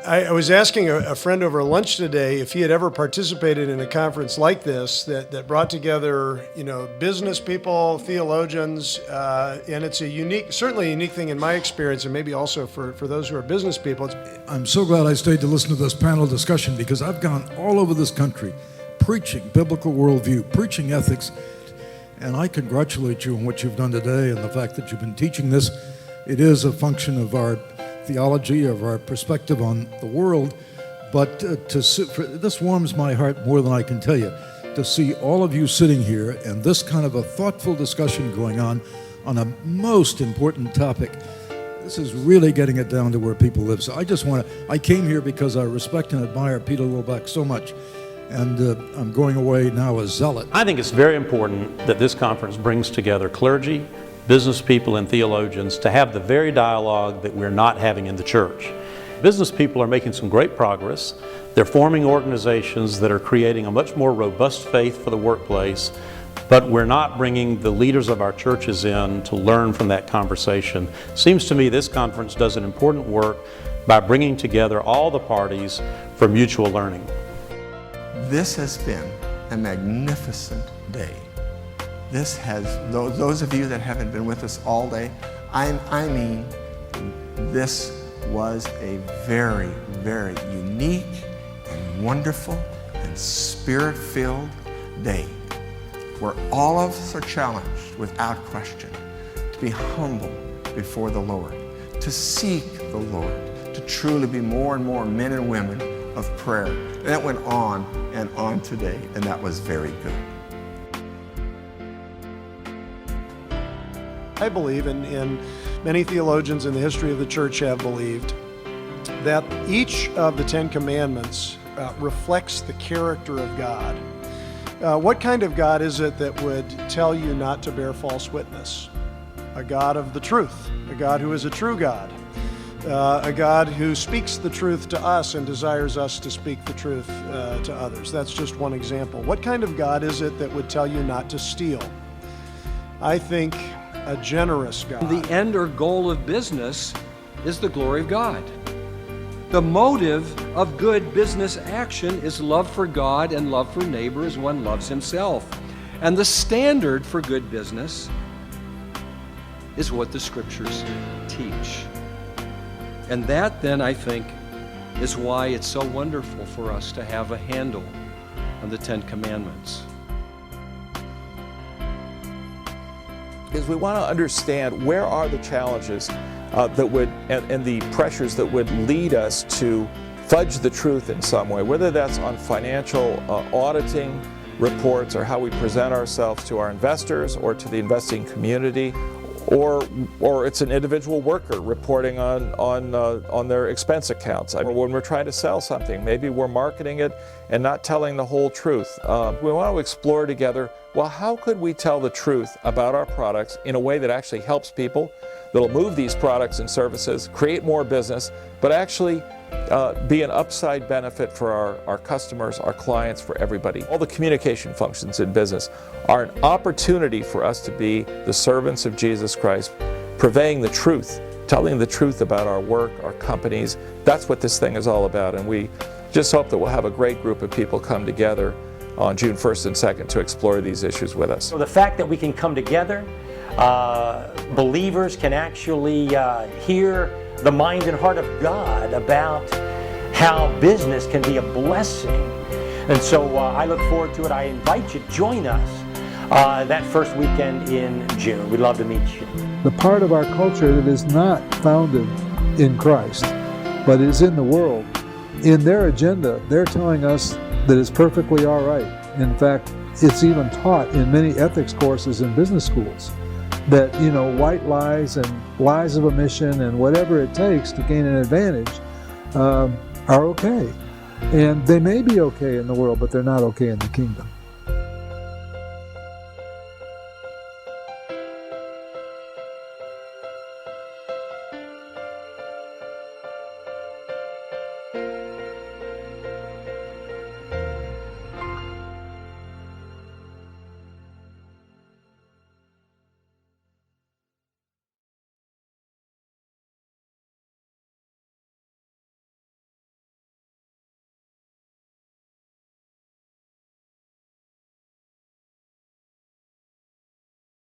I was asking a friend over lunch today if he had ever participated in a conference like this that brought together, business people, theologians, and it's certainly a unique thing in my experience, and maybe also for those who are business people. I'm so glad I stayed to listen to this panel discussion because I've gone all over this country preaching biblical worldview, preaching ethics, and I congratulate you on what you've done today and the fact that you've been teaching this. It is a function of our theology, of our perspective on the world, but this warms my heart more than I can tell you, to see all of you sitting here and this kind of a thoughtful discussion going on a most important topic. This is really getting it down to where people live. So I came here because I respect and admire Peter Lillback so much, and I'm going away now a zealot. I think it's very important that this conference brings together clergy, business people, and theologians to have the very dialogue that we're not having in the church. Business people are making some great progress. They're forming organizations that are creating a much more robust faith for the workplace, but we're not bringing the leaders of our churches in to learn from that conversation. Seems to me this conference does an important work by bringing together all the parties for mutual learning. This has been a magnificent day. Those of you that haven't been with us all day, I mean, this was a very, very unique and wonderful and spirit-filled day where all of us are challenged without question to be humble before the Lord, to seek the Lord, to truly be more and more men and women of prayer. And that went on and on today, and that was very good. I believe, and many theologians in the history of the church have believed, that each of the Ten Commandments reflects the character of God. What kind of God is it that would tell you not to bear false witness? A God of the truth, a God who is a true God, a God who speaks the truth to us and desires us to speak the truth to others. That's just one example. What kind of God is it that would tell you not to steal? I think a generous God. The end or goal of business is the glory of God. The motive of good business action is love for God and love for neighbor as one loves himself. And the standard for good business is what the scriptures teach. And that then, I think, is why it's so wonderful for us to have a handle on the Ten Commandments. Is we want to understand where are the challenges that would and the pressures that would lead us to fudge the truth in some way, whether that's on financial auditing reports or how we present ourselves to our investors or to the investing community, or it's an individual worker reporting on their expense accounts. I mean, when we're trying to sell something, maybe we're marketing it and not telling the whole truth. We want to explore together, well, how could we tell the truth about our products in a way that actually helps people, that'll move these products and services, create more business, but actually be an upside benefit for our customers, our clients, for everybody. All the communication functions in business are an opportunity for us to be the servants of Jesus Christ, purveying the truth, telling the truth about our work, our companies. That's what this thing is all about, and we just hope that we'll have a great group of people come together on June 1st and 2nd to explore these issues with us. So the fact that we can come together, believers can actually hear the mind and heart of God about how business can be a blessing. And so I look forward to it. I invite you to join us that first weekend in June. We'd love to meet you. The part of our culture that is not founded in Christ, but is in the world, in their agenda, they're telling us that it's perfectly all right. In fact, it's even taught in many ethics courses in business schools that, white lies and lies of omission and whatever it takes to gain an advantage are okay. And they may be okay in the world, but they're not okay in the kingdom.